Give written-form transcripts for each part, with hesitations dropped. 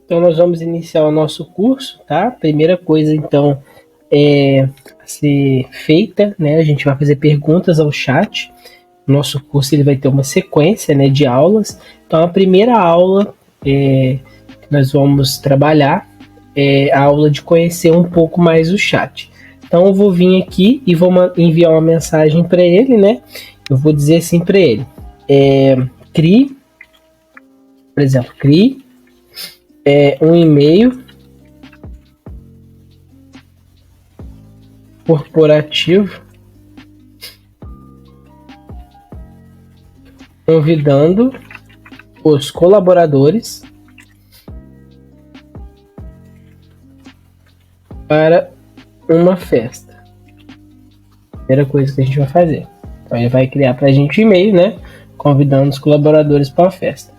Então nós vamos iniciar o nosso curso, tá? Primeira coisa, então, a ser feita, né? A gente vai fazer perguntas ao chat. Nosso curso ele vai ter uma sequência, né, de aulas. Então a primeira aula que nós vamos trabalhar é a aula de conhecer um pouco mais o chat. Então eu vou vir aqui e vou enviar uma mensagem para ele, né? Eu vou dizer assim para ele: crie, por exemplo, crie um e-mail corporativo convidando os colaboradores para uma festa. Primeira coisa que a gente vai fazer. Então ele vai criar para a gente um e-mail, né? Convidando os colaboradores para a festa.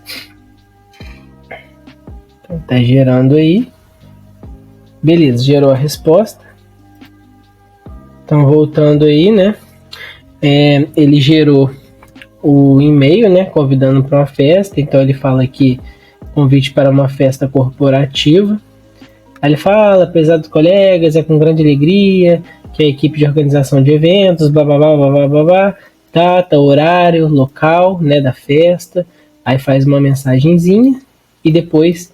Então tá gerando aí. Beleza, gerou a resposta. Então voltando aí, né? Ele gerou o e-mail, né? Convidando para uma festa. Então ele fala aqui: convite para uma festa corporativa. Aí ele fala: apesar dos colegas, é com grande alegria que a equipe de organização de eventos, blá blá blá blá blá blá, blá, data, horário, local, né, da festa. Aí faz uma mensagenzinha e depois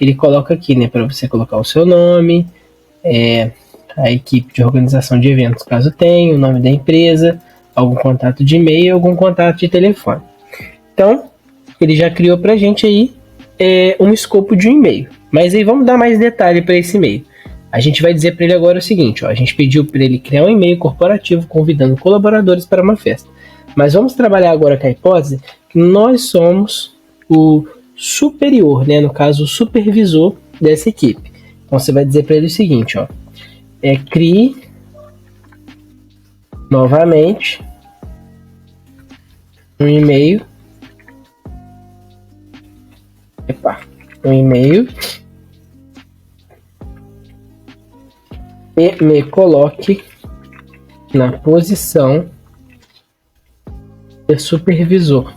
ele coloca aqui, né, para você colocar o seu nome, a equipe de organização de eventos, caso tenha, o nome da empresa, algum contato de e-mail, algum contato de telefone. Então, ele já criou pra gente aí um escopo de um e-mail. Mas aí vamos dar mais detalhe para esse e-mail. A gente vai dizer para ele agora o seguinte: a gente pediu para ele criar um e-mail corporativo convidando colaboradores para uma festa. Mas vamos trabalhar agora com a hipótese que nós somos o superior, né? No caso, o supervisor dessa equipe. Então você vai dizer para ele o seguinte: crie novamente um e-mail. Um e-mail e me coloque na posição de supervisor.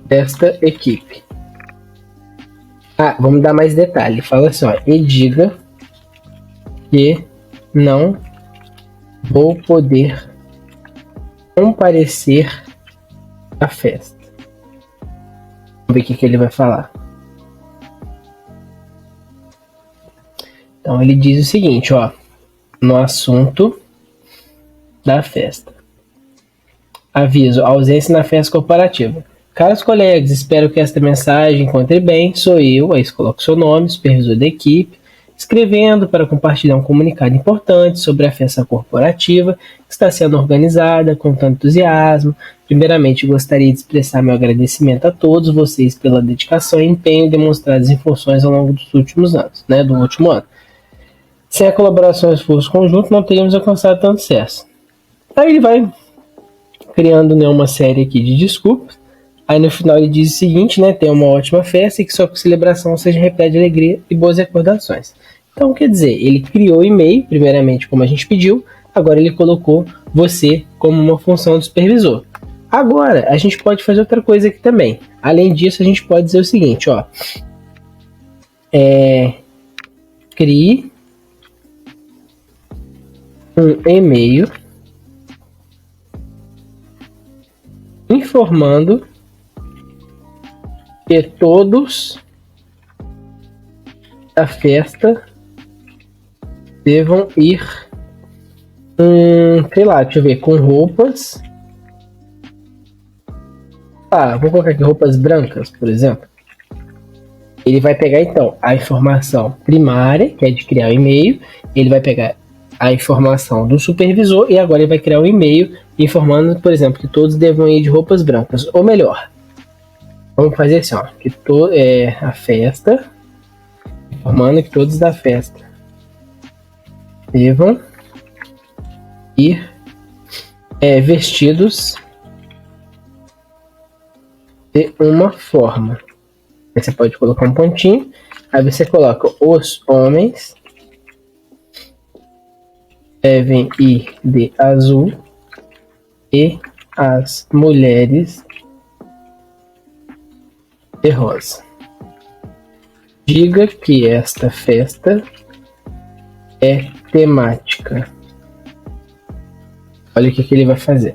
Desta equipe. Vamos dar mais detalhe. Fala assim, e diga que não vou poder comparecer à festa. Vamos ver o que ele vai falar. Então ele diz o seguinte, no assunto da festa. Aviso: ausência na festa corporativa. Caros colegas, espero que esta mensagem encontre bem. Sou eu, aí você coloca o seu nome, supervisor da equipe, escrevendo para compartilhar um comunicado importante sobre a festa corporativa que está sendo organizada com tanto entusiasmo. Primeiramente, gostaria de expressar meu agradecimento a todos vocês pela dedicação e empenho demonstrados em funções ao longo dos últimos anos, né, do último ano. Sem a colaboração e esforço conjunto, não teríamos alcançado tanto sucesso. Aí ele vai criando, né, uma série aqui de desculpas. Aí no final ele diz o seguinte, né, tenha uma ótima festa e que sua celebração seja repleta de alegria e boas recordações. Então, quer dizer, ele criou o e-mail, primeiramente como a gente pediu, agora ele colocou você como uma função do supervisor. Agora, a gente pode fazer outra coisa aqui também. Além disso, a gente pode dizer o seguinte, crie um e-mail informando que todos da festa devam ir, sei lá, deixa eu ver, com roupas. Vou colocar aqui roupas brancas, por exemplo. Ele vai pegar então a informação primária, que é de criar o e-mail. Ele vai pegar a informação do supervisor e agora ele vai criar um e-mail informando, por exemplo, que todos devam ir de roupas brancas. Ou melhor, vamos fazer assim, que a festa, informando que todos da festa devam ir vestidos de uma forma. Aí você pode colocar um pontinho, aí você coloca: os homens devem ir de azul e as mulheres e rosa. Diga que esta festa é temática. Olha o que ele vai fazer.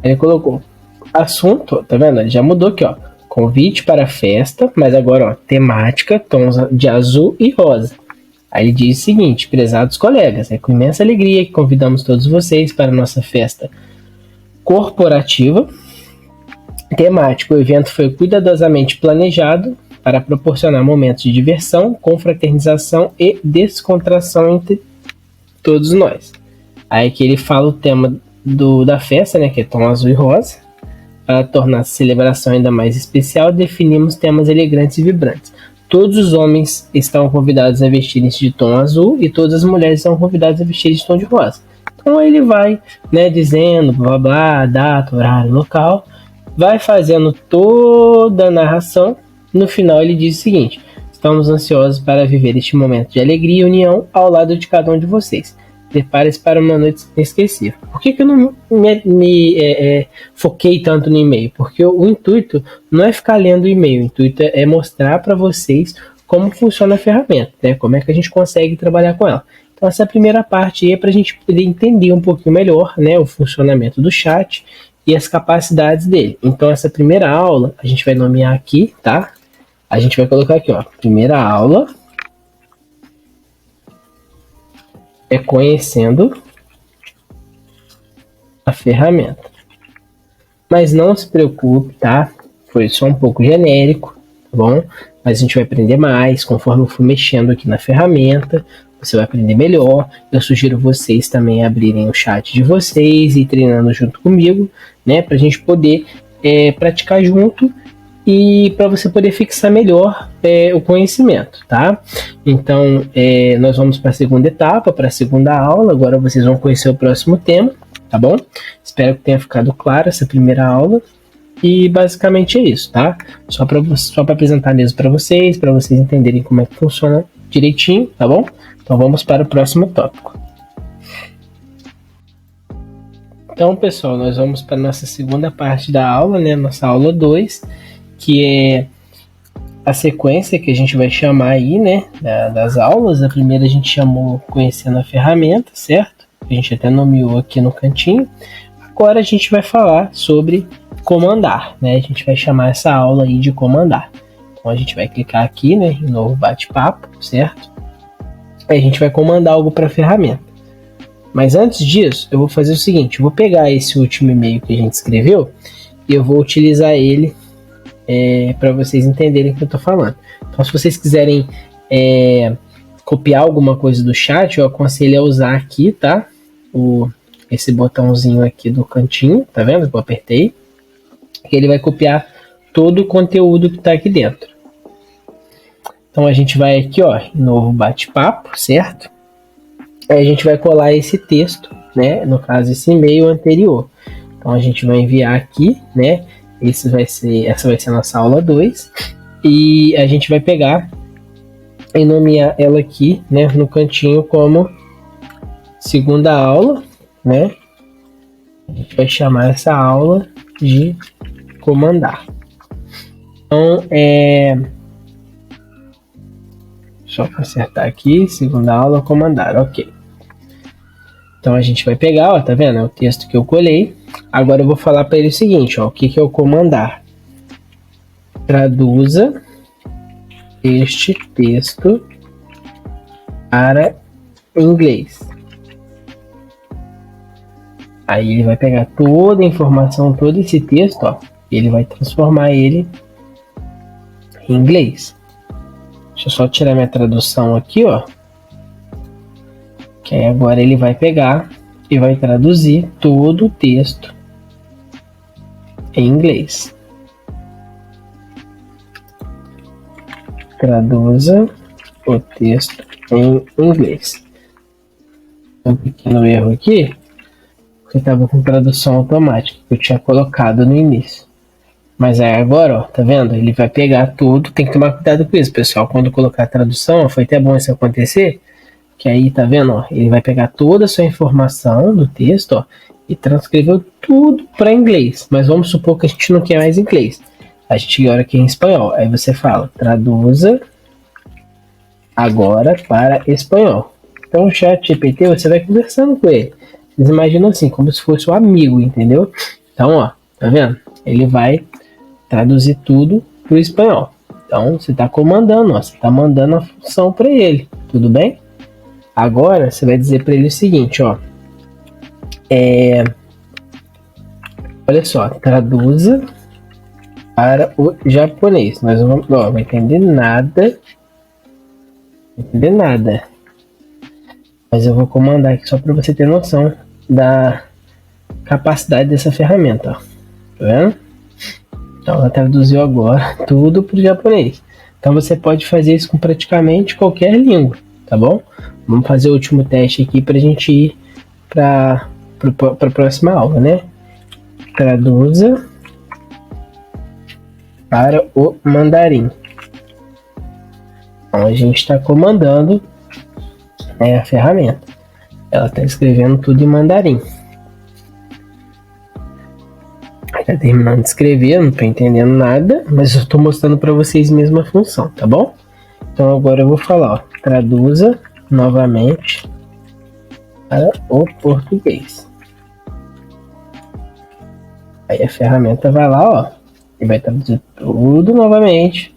Ele colocou assunto, tá vendo? Ele já mudou aqui, ó. Convite para a festa, mas agora, ó, temática, tons de azul e rosa. Aí ele diz o seguinte: prezados colegas, é com imensa alegria que convidamos todos vocês para a nossa festa corporativa temática. O evento foi cuidadosamente planejado para proporcionar momentos de diversão, confraternização e descontração entre todos nós. Aí que ele fala o tema da festa, né, que é tom azul e rosa. Para tornar a celebração ainda mais especial, definimos temas elegantes e vibrantes. Todos os homens estão convidados a vestirem-se de tom azul e todas as mulheres estão convidadas a vestirem de tom de rosa. Então ele vai, né, dizendo, blá blá, data, horário, local, vai fazendo toda a narração. No final ele diz o seguinte: estamos ansiosos para viver este momento de alegria e união ao lado de cada um de vocês. Prepare-se para uma noite inesquecível. Por que eu não me foquei tanto no e-mail? Porque o intuito não é ficar lendo o e-mail, o intuito é mostrar para vocês como funciona a ferramenta, né? Como é que a gente consegue trabalhar com ela. Então essa primeira parte aí é para a gente poder entender um pouquinho melhor, né, o funcionamento do chat e as capacidades dele. Então essa primeira aula a gente vai nomear aqui, tá? A gente vai colocar aqui, ó, primeira aula é conhecendo a ferramenta. Mas não se preocupe, tá? Foi só um pouco genérico, tá bom? Mas a gente vai aprender mais conforme eu for mexendo aqui na ferramenta. Você vai aprender melhor. Eu sugiro vocês também abrirem o chat de vocês e treinando junto comigo, né? Pra gente poder praticar junto e para você poder fixar melhor o conhecimento, tá? Então, nós vamos para a segunda etapa, para a segunda aula. Agora vocês vão conhecer o próximo tema, tá bom? Espero que tenha ficado claro essa primeira aula. E basicamente é isso, tá? Só para apresentar mesmo para vocês entenderem como é que funciona direitinho, tá bom? Então vamos para o próximo tópico. Então, pessoal, nós vamos para a nossa segunda parte da aula, né? Nossa aula 2, que é a sequência que a gente vai chamar aí, né, das aulas. A primeira a gente chamou Conhecendo a Ferramenta, certo? A gente até nomeou aqui no cantinho. Agora a gente vai falar sobre comandar, né? A gente vai chamar essa aula aí de comandar. Então a gente vai clicar aqui, né, em novo bate-papo, certo? Aí a gente vai comandar algo para a ferramenta. Mas antes disso, eu vou fazer o seguinte: eu vou pegar esse último e-mail que a gente escreveu e eu vou utilizar ele para vocês entenderem o que eu estou falando. Então, se vocês quiserem copiar alguma coisa do chat, eu aconselho a usar aqui, tá? Esse botãozinho aqui do cantinho, tá vendo que eu apertei? Que ele vai copiar todo o conteúdo que está aqui dentro. Então, a gente vai aqui, ó, em novo bate-papo, certo? Aí a gente vai colar esse texto, né? No caso, esse e-mail anterior. Então, a gente vai enviar aqui, né? Essa vai ser a nossa aula 2. E a gente vai pegar e nomear ela aqui, né, no cantinho como segunda aula, né? A gente vai chamar essa aula de comandar. Então, só para acertar aqui, segunda aula, comandar, ok. Então a gente vai pegar, ó, tá vendo? É o texto que eu colei. Agora eu vou falar para ele o seguinte, ó, o que é o comandar? Traduza este texto para inglês. Aí ele vai pegar toda a informação, todo esse texto, ó, e ele vai transformar ele em inglês. Deixa eu só tirar minha tradução aqui, ó. Que aí agora ele vai pegar e vai traduzir todo o texto em inglês. Traduza o texto em inglês. Um pequeno erro aqui, porque estava com tradução automática que eu tinha colocado no início. Mas aí agora, ó, tá vendo? Ele vai pegar tudo. Tem que tomar cuidado com isso, pessoal. Quando colocar a tradução, foi até bom isso acontecer. Que aí, tá vendo? Ó, ele vai pegar toda a sua informação do texto, ó, e transcreveu tudo para inglês. Mas vamos supor que a gente não quer mais inglês. A gente olha aqui em espanhol. Aí você fala, traduza agora para espanhol. Então o chat GPT, você vai conversando com ele. Vocês imaginam assim, como se fosse um amigo, entendeu? Então, ó, tá vendo? Ele vai traduzir tudo para o espanhol. Então, você está comandando, ó, você está mandando a função para ele, tudo bem? Agora, você vai dizer para ele o seguinte, ó. Olha só, traduza para o japonês. Nós vamos, ó, não vai entender nada. Não entender nada. Mas eu vou comandar aqui só para você ter noção da capacidade dessa ferramenta, ó. Tá vendo? Então ela traduziu agora tudo para o japonês. Então você pode fazer isso com praticamente qualquer língua, tá bom? Vamos fazer o último teste aqui para a gente ir para a próxima aula, né? Traduza para o mandarim. Então a gente está comandando a ferramenta. Ela está escrevendo tudo em mandarim. Tá terminando de escrever, não tô entendendo nada, mas eu tô mostrando para vocês mesmo a função, tá bom? Então agora eu vou falar, ó, traduza novamente para o português. Aí a ferramenta vai lá, ó, e vai traduzir tudo novamente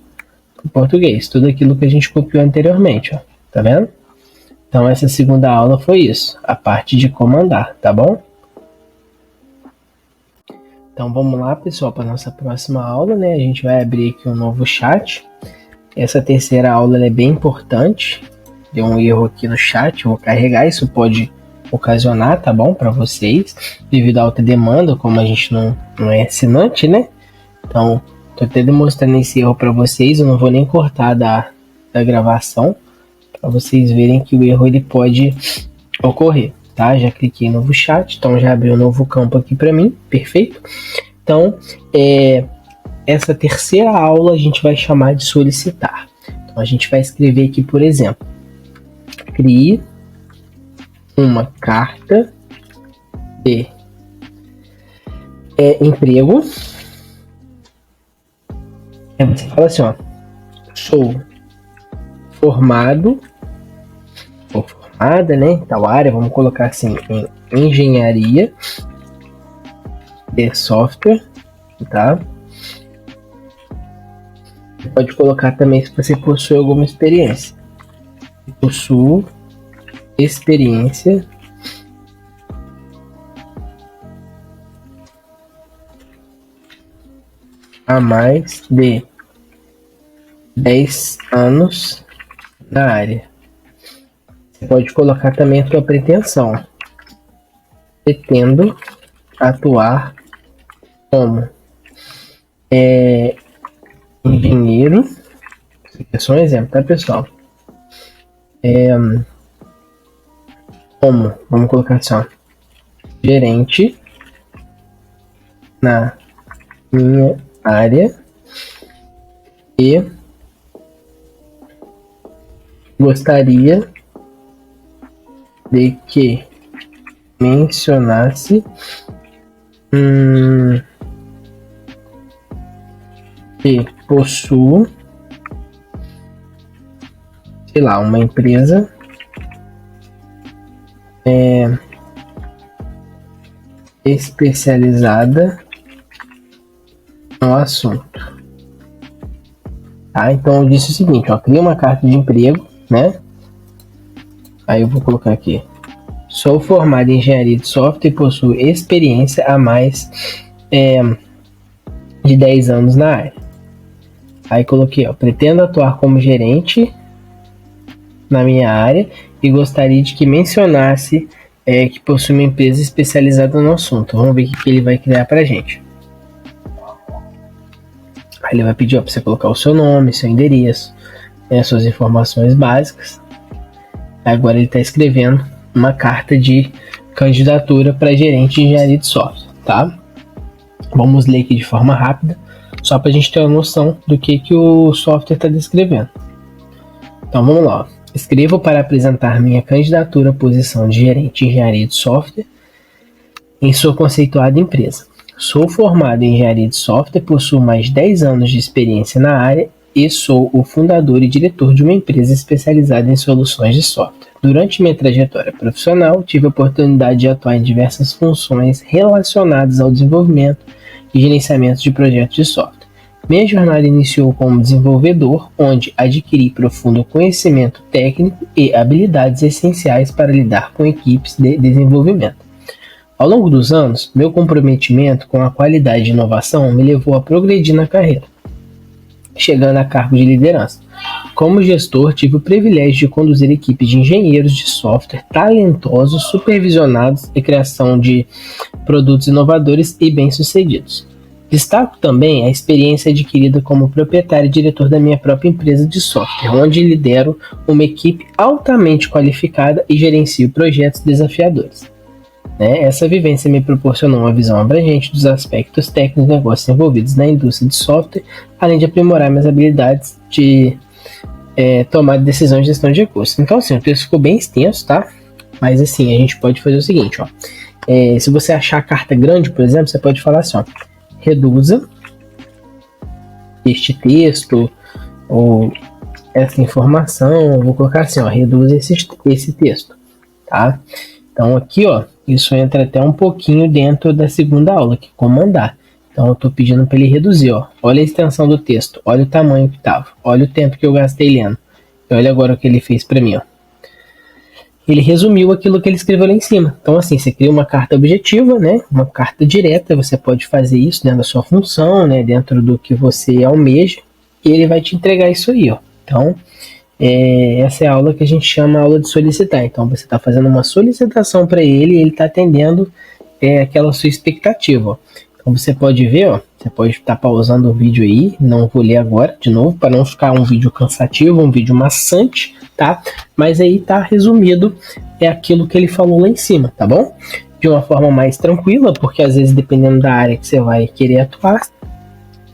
para o português, tudo aquilo que a gente copiou anteriormente, ó, tá vendo? Então essa segunda aula foi isso, a parte de comandar, tá bom? Então vamos lá, pessoal, para nossa próxima aula, né? A gente vai abrir aqui um novo chat. Essa terceira aula é bem importante. Deu um erro aqui no chat, eu vou carregar, isso pode ocasionar, tá bom, para vocês, devido à alta demanda, como a gente não é assinante, né? Então, tô até demonstrando esse erro para vocês, eu não vou nem cortar da gravação, para vocês verem que o erro ele pode ocorrer. Tá? Já cliquei em novo chat, então já abriu um novo campo aqui para mim, perfeito? Então, essa terceira aula a gente vai chamar de solicitar. Então, a gente vai escrever aqui, por exemplo, crie uma carta de emprego. Aí você fala assim, ó, sou formado ou formada, né, em tal área, vamos colocar assim, em engenharia de software, tá? Você pode colocar também se você possui alguma experiência. Possuo experiência há mais de 10 anos na área. Você pode colocar também a sua pretensão. Pretendo atuar como engenheiro. Isso aqui é só um exemplo, tá, pessoal? Como, vamos colocar assim, ó, gerente na minha área e gostaria de que mencionasse que possuo, sei lá, uma empresa especializada no assunto. Tá? Então eu disse o seguinte, ó, cria uma carta de emprego, né? Aí eu vou colocar aqui. Sou formado em engenharia de software e possuo experiência há mais de 10 anos na área. Aí coloquei, ó, pretendo atuar como gerente na minha área e gostaria de que mencionasse que possui uma empresa especializada no assunto. Vamos ver o que ele vai criar pra gente. Aí ele vai pedir para você colocar o seu nome, seu endereço, né, suas informações básicas. Agora ele está escrevendo uma carta de candidatura para gerente de engenharia de software, tá? Vamos ler aqui de forma rápida, só para a gente ter uma noção do que o software está descrevendo. Então vamos lá. Escrevo para apresentar minha candidatura à posição de gerente de engenharia de software em sua conceituada empresa. Sou formado em engenharia de software, possuo mais de 10 anos de experiência na área e sou o fundador e diretor de uma empresa especializada em soluções de software. Durante minha trajetória profissional, tive a oportunidade de atuar em diversas funções relacionadas ao desenvolvimento e gerenciamento de projetos de software. Minha jornada iniciou como desenvolvedor, onde adquiri profundo conhecimento técnico e habilidades essenciais para lidar com equipes de desenvolvimento. Ao longo dos anos, meu comprometimento com a qualidade de inovação me levou a progredir na carreira, chegando a cargo de liderança. Como gestor, tive o privilégio de conduzir equipes de engenheiros de software talentosos, supervisionados e criação de produtos inovadores e bem-sucedidos. Destaco também a experiência adquirida como proprietário e diretor da minha própria empresa de software, onde lidero uma equipe altamente qualificada e gerencio projetos desafiadores. Essa vivência me proporcionou uma visão abrangente dos aspectos técnicos e negócios envolvidos na indústria de software, além de aprimorar minhas habilidades de tomar decisões de gestão de recursos. Então, assim, o texto ficou bem extenso, tá? Mas, assim, a gente pode fazer o seguinte, ó. Se você achar a carta grande, por exemplo, você pode falar assim, ó. Reduza este texto ou essa informação, vou colocar assim, ó, reduza esse texto, tá? Então aqui, ó, isso entra até um pouquinho dentro da segunda aula, que é comandar. Então eu tô pedindo para ele reduzir, ó. Olha a extensão do texto, olha o tamanho que tava, olha o tempo que eu gastei lendo. E olha agora o que ele fez para mim, ó. Ele resumiu aquilo que ele escreveu lá em cima. Então, assim, você cria uma carta objetiva, né? Uma carta direta, você pode fazer isso dentro da sua função, né? Dentro do que você almeja, e ele vai te entregar isso aí, ó. Então, essa é a aula que a gente chama aula de solicitar. Então, você está fazendo uma solicitação para ele e ele está atendendo aquela sua expectativa, ó. Então, você pode ver, ó. Você pode estar pausando o vídeo aí, não vou ler agora de novo, para não ficar um vídeo cansativo, um vídeo maçante, tá? Mas aí tá resumido aquilo que ele falou lá em cima, tá bom? De uma forma mais tranquila, porque às vezes dependendo da área que você vai querer atuar,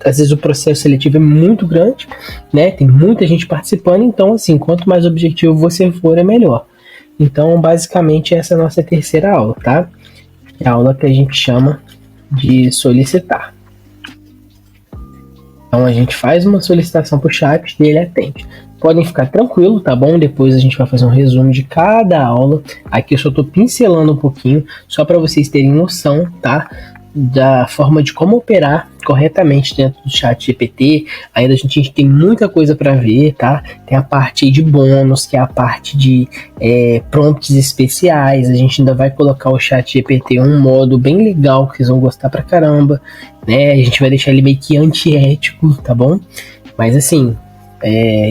às vezes o processo seletivo é muito grande, né? Tem muita gente participando, então assim, quanto mais objetivo você for, é melhor. Então, basicamente, essa é a nossa terceira aula, tá? É a aula que a gente chama de solicitar. Então a gente faz uma solicitação para o chat e ele atende. Podem ficar tranquilo, tá bom? Depois a gente vai fazer um resumo de cada aula. Aqui eu só estou pincelando um pouquinho, só para vocês terem noção, tá? Da forma de como operar corretamente dentro do chat GPT. Ainda a gente tem muita coisa para ver, tá? Tem a parte de bônus, que é a parte de prompts especiais. A gente ainda vai colocar o chat GPT em um modo bem legal, que vocês vão gostar pra caramba, né? A gente vai deixar ele meio que antiético, tá bom? Mas assim,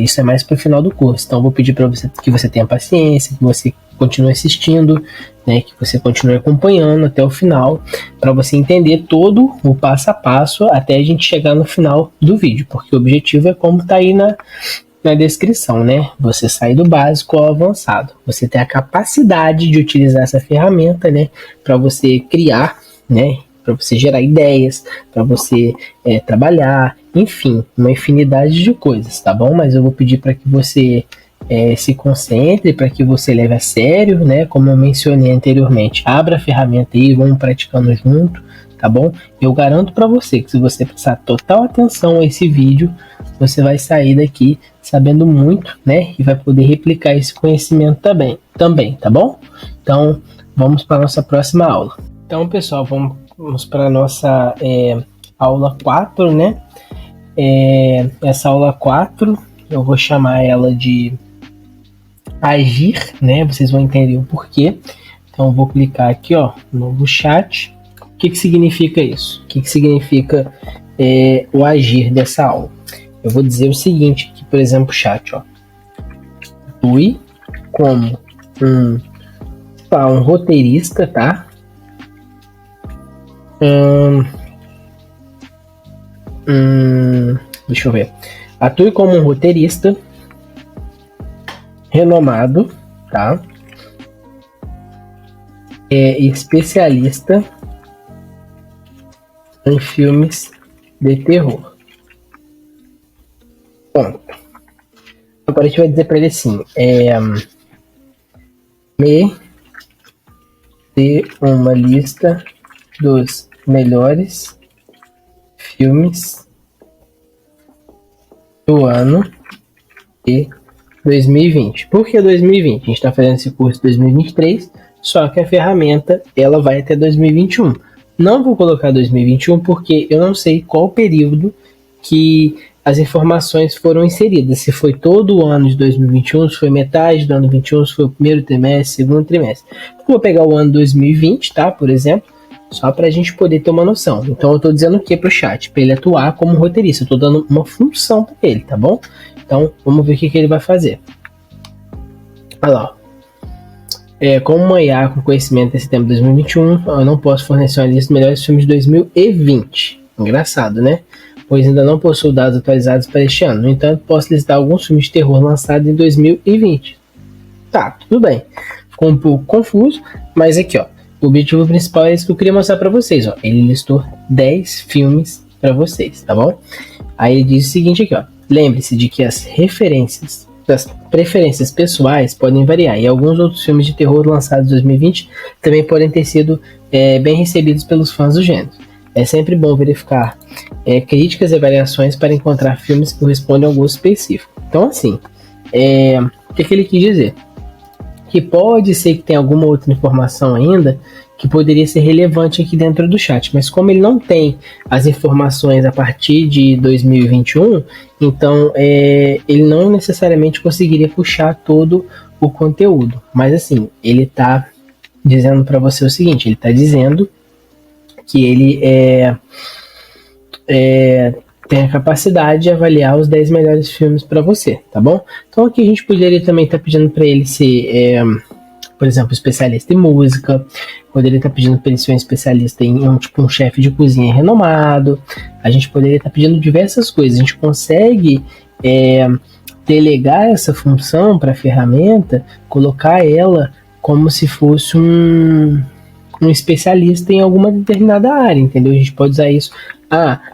isso é mais pro final do curso. Então eu vou pedir para você que você tenha paciência, que você continue assistindo, né, que você continue acompanhando até o final, para você entender todo o passo a passo até a gente chegar no final do vídeo, porque o objetivo é como tá aí na descrição, né? Você sair do básico ao avançado. Você tem a capacidade de utilizar essa ferramenta, né, para você criar, né, para você gerar ideias, para você trabalhar, enfim, uma infinidade de coisas, tá bom? Mas eu vou pedir para que você se concentre, para que você leve a sério, né? Como eu mencionei anteriormente, abra a ferramenta aí, vamos praticando junto, tá bom? Eu garanto para você que se você prestar total atenção a esse vídeo, você vai sair daqui sabendo muito, né? E vai poder replicar esse conhecimento também, tá bom? Então, vamos para a nossa próxima aula. Então, pessoal, vamos para a nossa aula 4, né? Essa aula 4, eu vou chamar ela de agir, né? Vocês vão entender o porquê. Então, eu vou clicar aqui, ó, novo chat. O que significa isso? O que significa o agir dessa aula? Eu vou dizer o seguinte aqui, por exemplo, chat, ó. Atue como um roteirista, tá? Deixa eu ver. Atue como um roteirista renomado, tá? Especialista em filmes de terror. Ponto. Agora a gente vai dizer para ele assim: me dê uma lista dos melhores filmes do ano de 2020. Por que 2020? A gente está fazendo esse curso em 2023, só que a ferramenta ela vai até 2021. Não vou colocar 2021 porque eu não sei qual período que as informações foram inseridas. Se foi todo o ano de 2021, se foi metade do ano 2021, se foi o primeiro trimestre, segundo trimestre. Eu vou pegar o ano 2020, tá? Por exemplo, só para a gente poder ter uma noção. Então eu estou dizendo o que para o chat? Para ele atuar como roteirista. Eu estou dando uma função para ele, tá bom? Então vamos ver o que ele vai fazer. Olha lá. Como uma IA com conhecimento desse tempo de 2021, eu não posso fornecer uma lista dos melhores filmes de 2020. Engraçado, né? Pois ainda não possuo dados atualizados para este ano. No entanto, posso listar alguns filmes de terror lançados em 2020. Tá, tudo bem. Ficou um pouco confuso, mas aqui, ó. O objetivo principal é isso que eu queria mostrar para vocês, ó. Ele listou 10 filmes para vocês, tá bom? Aí ele diz o seguinte aqui, ó. Lembre-se de que as preferências pessoais podem variar, e alguns outros filmes de terror lançados em 2020 também podem ter sido bem recebidos pelos fãs do gênero. É sempre bom verificar críticas e avaliações para encontrar filmes que correspondem ao gosto específico. Então, assim, o que ele quis dizer? Que pode ser que tenha alguma outra informação ainda que poderia ser relevante aqui dentro do chat, mas como ele não tem as informações a partir de 2021, então ele não necessariamente conseguiria puxar todo o conteúdo. Mas assim, ele está dizendo para você o seguinte, ele está dizendo que ele tem a capacidade de avaliar os 10 melhores filmes para você, tá bom? Então aqui a gente poderia também estar pedindo para ele ser, por exemplo, especialista em música, poderia estar pedindo para ele ser um especialista em um chefe de cozinha renomado, a gente poderia estar pedindo diversas coisas, a gente consegue delegar essa função para a ferramenta, colocar ela como se fosse um especialista em alguma determinada área, entendeu? A gente pode usar isso.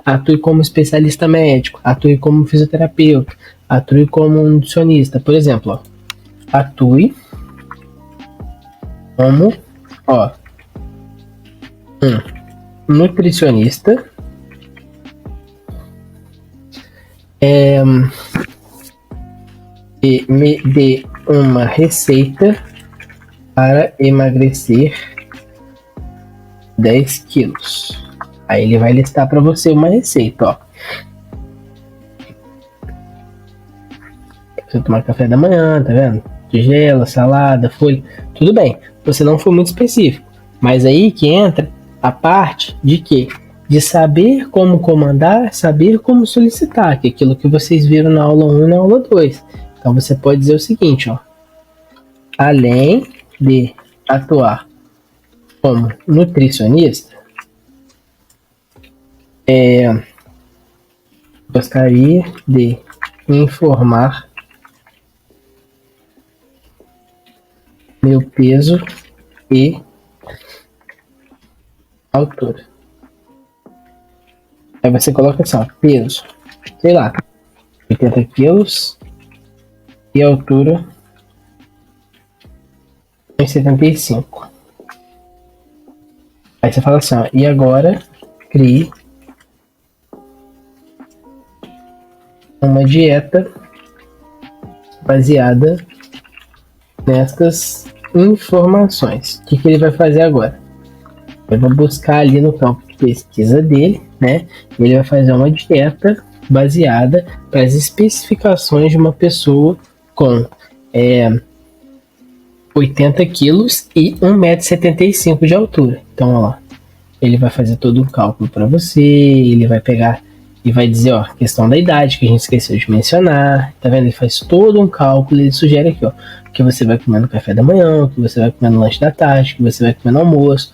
Atue como especialista médico, atue como fisioterapeuta, atue como nutricionista. Por exemplo, ó, atue como nutricionista e me dê uma receita para emagrecer 10 quilos. Aí ele vai listar para você uma receita, ó. Você tomar café da manhã, tá vendo? Tigela, salada, folha, tudo bem. Você não foi muito específico, mas aí que entra a parte de quê? De saber como comandar, saber como solicitar, que é aquilo que vocês viram na aula 1 e na aula 2. Então você pode dizer o seguinte, ó. Além de atuar como nutricionista, gostaria de informar meu peso e altura. Aí você coloca assim, ó, peso, sei lá, 80 quilos e altura 1,75. Aí você fala assim, ó, e agora crie uma dieta baseada nestas informações. O que ele vai fazer agora? Ele vai buscar ali no campo de pesquisa dele, né? Ele vai fazer uma dieta baseada para as especificações de uma pessoa com 80 quilos e 1,75 m de altura. Então, ó, ele vai fazer todo o cálculo para você, ele vai pegar e vai dizer, ó, questão da idade, que a gente esqueceu de mencionar, tá vendo? Ele faz todo um cálculo, ele sugere aqui, ó, o que você vai comer no café da manhã, o que você vai comer no lanche da tarde, o que você vai comer no almoço,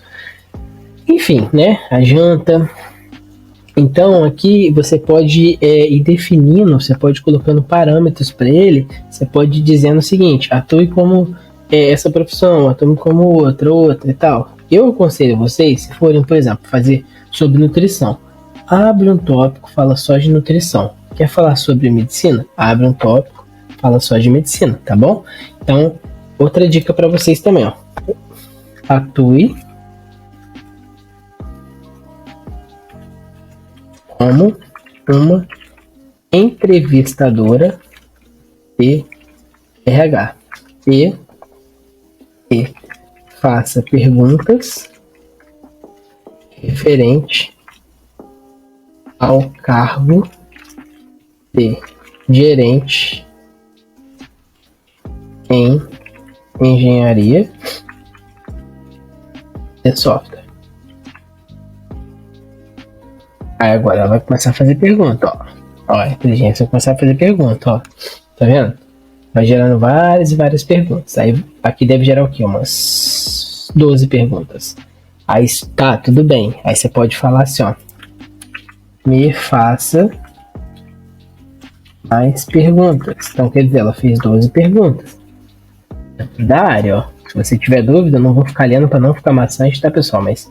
enfim, né, a janta. Então aqui você pode ir definindo, você pode ir colocando parâmetros para ele, você pode ir dizendo o seguinte, atue como essa profissão, atue como outra e tal. Eu aconselho vocês, se forem, por exemplo, fazer sobre nutrição, abre um tópico, fala só de nutrição. Quer falar sobre medicina? Abre um tópico, fala só de medicina, tá bom? Então, outra dica para vocês também, ó. Atue como uma entrevistadora de RH e faça perguntas referente ao cargo de gerente em engenharia de software. Aí agora ela vai começar a fazer pergunta, ó. A inteligência vai começar a fazer pergunta, ó. Tá vendo? Vai gerando várias e várias perguntas. Aí aqui deve gerar o quê? Umas 12 perguntas. Aí tá, tudo bem. Aí você pode falar assim, ó. Me faça mais perguntas. Então, quer dizer, ela fez 12 perguntas. Da área, ó. Se você tiver dúvida, eu não vou ficar lendo para não ficar maçante, tá, pessoal? Mas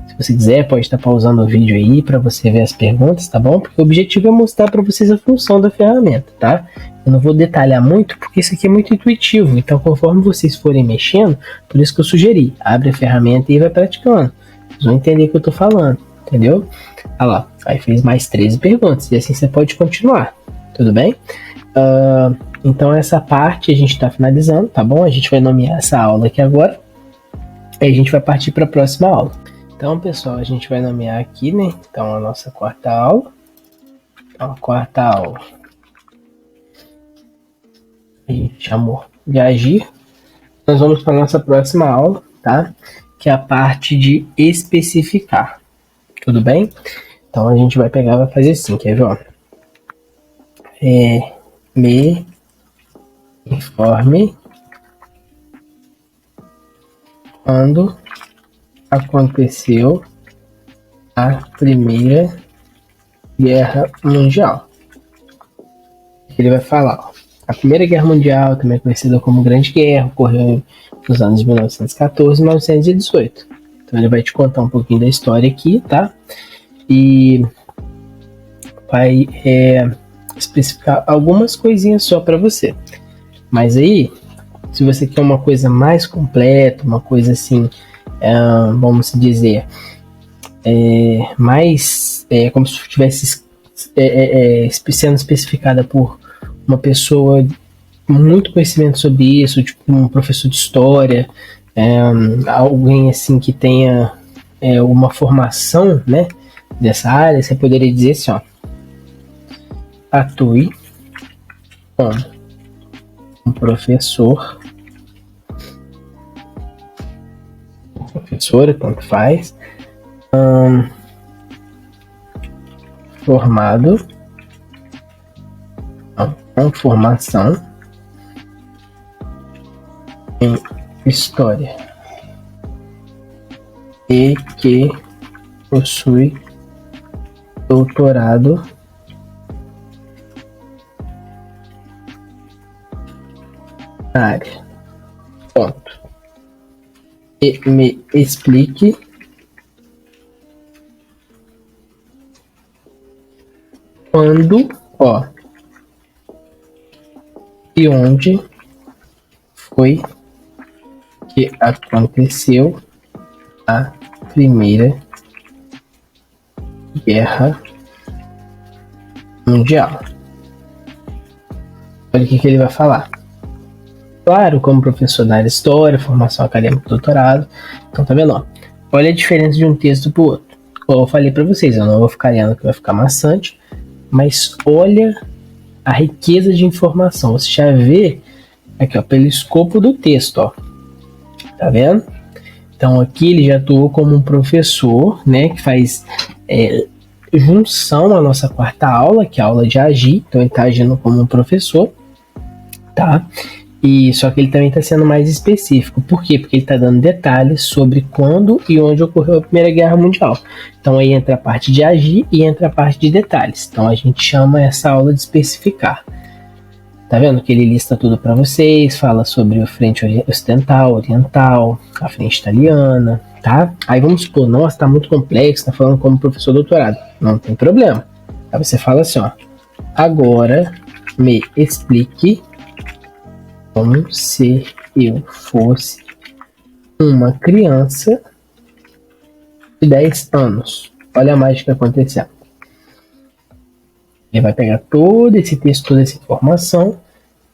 se você quiser, pode estar pausando o vídeo aí para você ver as perguntas, tá bom? Porque o objetivo é mostrar para vocês a função da ferramenta, tá? Eu não vou detalhar muito, porque isso aqui é muito intuitivo. Então, conforme vocês forem mexendo, por isso que eu sugeri, abre a ferramenta e vai praticando. Vocês vão entender o que eu tô falando, entendeu? Olha lá, aí fez mais 13 perguntas, e assim você pode continuar, tudo bem? Então essa parte a gente está finalizando, tá bom? A gente vai nomear essa aula aqui agora, e a gente vai partir para a próxima aula. Então, pessoal, a gente vai nomear aqui, né? Então, a nossa quarta aula. Então, a quarta aula a gente chamou de agir. Nós vamos para a nossa próxima aula, tá? Que é a parte de especificar. Tudo bem? Então, a gente vai pegar e vai fazer assim, quer ver? Ó? Me informe quando aconteceu a Primeira Guerra Mundial. Ele vai falar, ó, a Primeira Guerra Mundial, também conhecida como Grande Guerra, ocorreu nos anos 1914 e 1918. Então ele vai te contar um pouquinho da história aqui, tá? E vai especificar algumas coisinhas só para você. Mas aí, se você quer uma coisa mais completa, uma coisa assim, vamos dizer, mais como se estivesse sendo especificada por uma pessoa com muito conhecimento sobre isso, tipo um professor de história, alguém assim que tenha uma formação, né, dessa área, você poderia dizer assim, ó, atue como um professora, tanto faz, formado, com formação em história e que possui doutorado na área. Ponto. E me explique quando, e onde foi que aconteceu a Primeira Guerra Mundial. Olha o que ele vai falar. Claro, como professor da área de história, formação acadêmica, doutorado. Então, tá vendo? Olha a diferença de um texto para o outro. Como eu falei para vocês, eu não vou ficar lendo que vai ficar maçante, mas olha a riqueza de informação. Você já vê aqui, ó, pelo escopo do texto, ó. Tá vendo? Então, aqui ele já atuou como um professor, né, que faz junção à nossa quarta aula, que é a aula de agir. Então, ele está agindo como um professor, tá? E só que ele também está sendo mais específico. Por quê? Porque ele está dando detalhes sobre quando e onde ocorreu a Primeira Guerra Mundial. Então aí entra a parte de agir e entra a parte de detalhes. Então a gente chama essa aula de especificar. Tá vendo que ele lista tudo para vocês, fala sobre a frente ocidental, oriental, a frente italiana, tá? Aí vamos supor, nossa, tá muito complexo, tá falando como professor doutorado. Não tem problema. Aí você fala assim, ó, agora me explique como se eu fosse uma criança de 10 anos. Olha a mágica acontecendo. Ele vai pegar todo esse texto, toda essa informação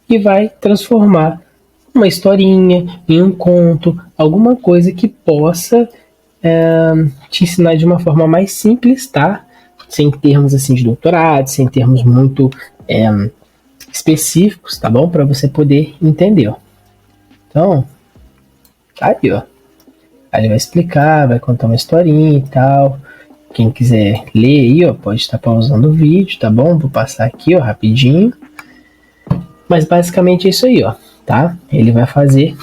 e vai transformar uma historinha em um conto, alguma coisa que possa te ensinar de uma forma mais simples, tá? Sem termos assim de doutorado, sem termos muito específicos, tá bom? Para você poder entender, ó. Então, tá aí, ó. Aí ele vai explicar, vai contar uma historinha e tal. Quem quiser ler aí, ó, pode estar pausando o vídeo, tá bom? Vou passar aqui, ó, rapidinho. Mas basicamente é isso aí, ó, tá? Ele vai fazer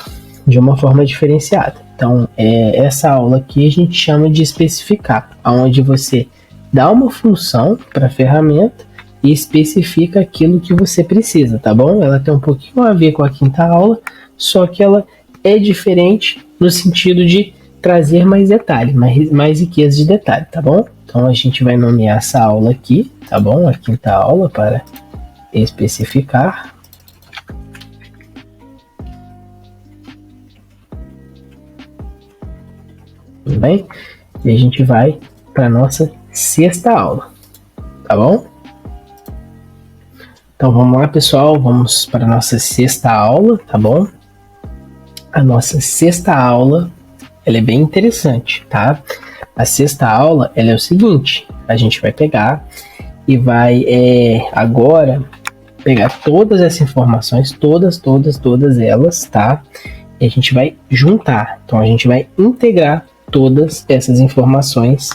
de uma forma diferenciada. Então, essa aula aqui a gente chama de especificar, onde você dá uma função para a ferramenta e especifica aquilo que você precisa, tá bom? Ela tem um pouquinho a ver com a quinta aula, só que ela é diferente no sentido de trazer mais detalhes, mais riqueza de detalhe, tá bom? Então a gente vai nomear essa aula aqui, tá bom? A quinta aula para especificar. Tudo bem? E a gente vai para nossa sexta aula, tá bom? Então vamos lá, pessoal, vamos para a nossa sexta aula, tá bom? A nossa sexta aula, ela é bem interessante, tá? A sexta aula, ela é o seguinte, a gente vai pegar e vai agora pegar todas essas informações, todas elas, tá? E a gente vai juntar, então a gente vai integrar todas essas informações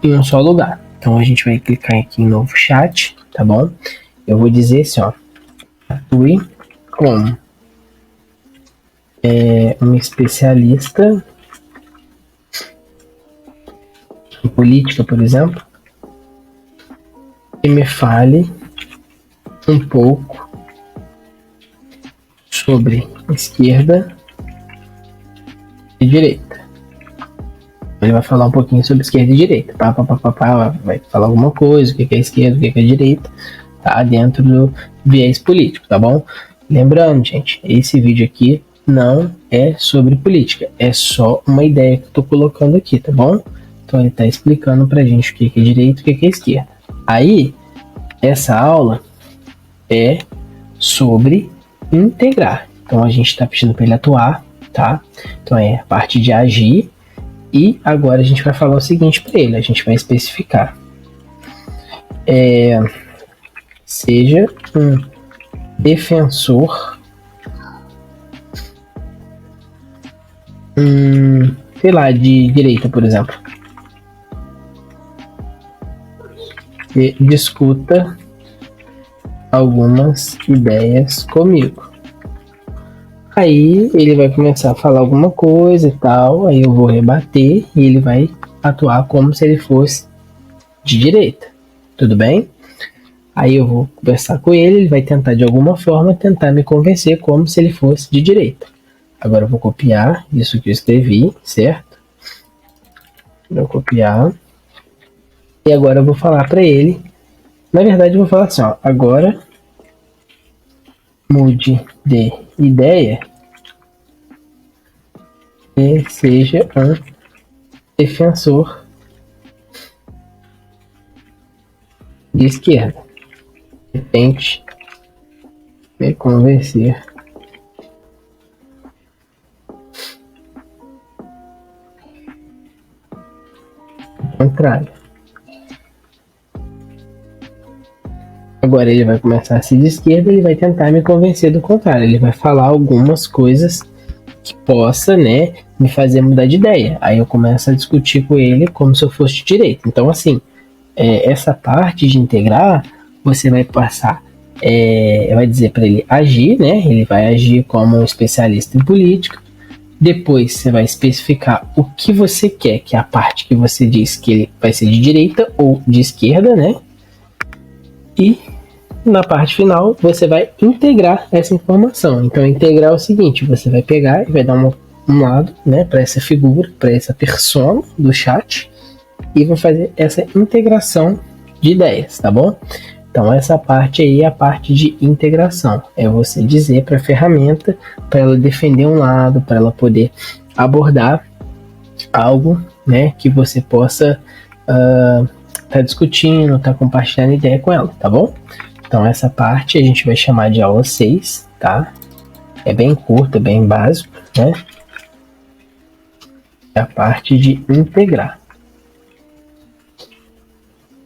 em um só lugar. Então a gente vai clicar aqui em novo chat, tá bom? Eu vou dizer assim, ó, atue como um especialista em política, por exemplo, e me fale um pouco sobre esquerda e direita. Ele vai falar um pouquinho sobre esquerda e direita, vai falar alguma coisa, o que é esquerda, o que é direita, tá? Dentro do viés político, tá bom? Lembrando, gente, esse vídeo aqui não é sobre política, é só uma ideia que eu tô colocando aqui, tá bom? Então ele tá explicando pra gente o que é direita e o que é esquerda. Aí, essa aula é sobre integrar. Então a gente tá pedindo para ele atuar, tá? Então é a parte de agir. E agora a gente vai falar o seguinte para ele, a gente vai especificar. Seja um defensor, sei lá, de direita, por exemplo. E discuta algumas ideias comigo. Aí ele vai começar a falar alguma coisa e tal, aí eu vou rebater e ele vai atuar como se ele fosse de direita, tudo bem? Aí eu vou conversar com ele, ele vai tentar de alguma forma tentar me convencer como se ele fosse de direita. Agora eu vou copiar isso que eu escrevi, certo? Vou copiar. E agora eu vou falar para ele, na verdade eu vou falar assim, ó, agora mude de ideia e seja um defensor de esquerda. Tente me convencer ao contrário. Agora ele vai começar a ser de esquerda, ele vai tentar me convencer do contrário. Ele vai falar algumas coisas que possa, né, me fazer mudar de ideia. Aí eu começo a discutir com ele como se eu fosse de direita. Então, assim, essa parte de integrar, você vai passar, vai dizer para ele agir, né? Ele vai agir como um especialista em política. Depois você vai especificar o que você quer, que é a parte que você diz que ele vai ser de direita ou de esquerda, né? E na parte final você vai integrar essa informação. Então integrar é o seguinte, você vai pegar e vai dar um lado, né, para essa figura, para essa persona do chat e vai fazer essa integração de ideias, tá bom? Então essa parte aí é a parte de integração, é você dizer para a ferramenta, para ela defender um lado, para ela poder abordar algo, né, que você possa tá discutindo, tá compartilhando ideia com ela, tá bom? Então essa parte a gente vai chamar de aula 6, tá? É bem curta, bem básico, né? É a parte de integrar.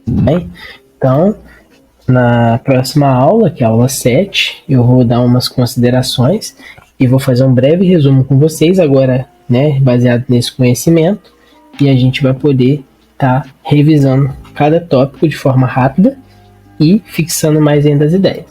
Bem, então, na próxima aula, que é a aula 7, eu vou dar umas considerações e vou fazer um breve resumo com vocês agora, né, baseado nesse conhecimento, e a gente vai poder estar revisando cada tópico de forma rápida e fixando mais ainda as ideias.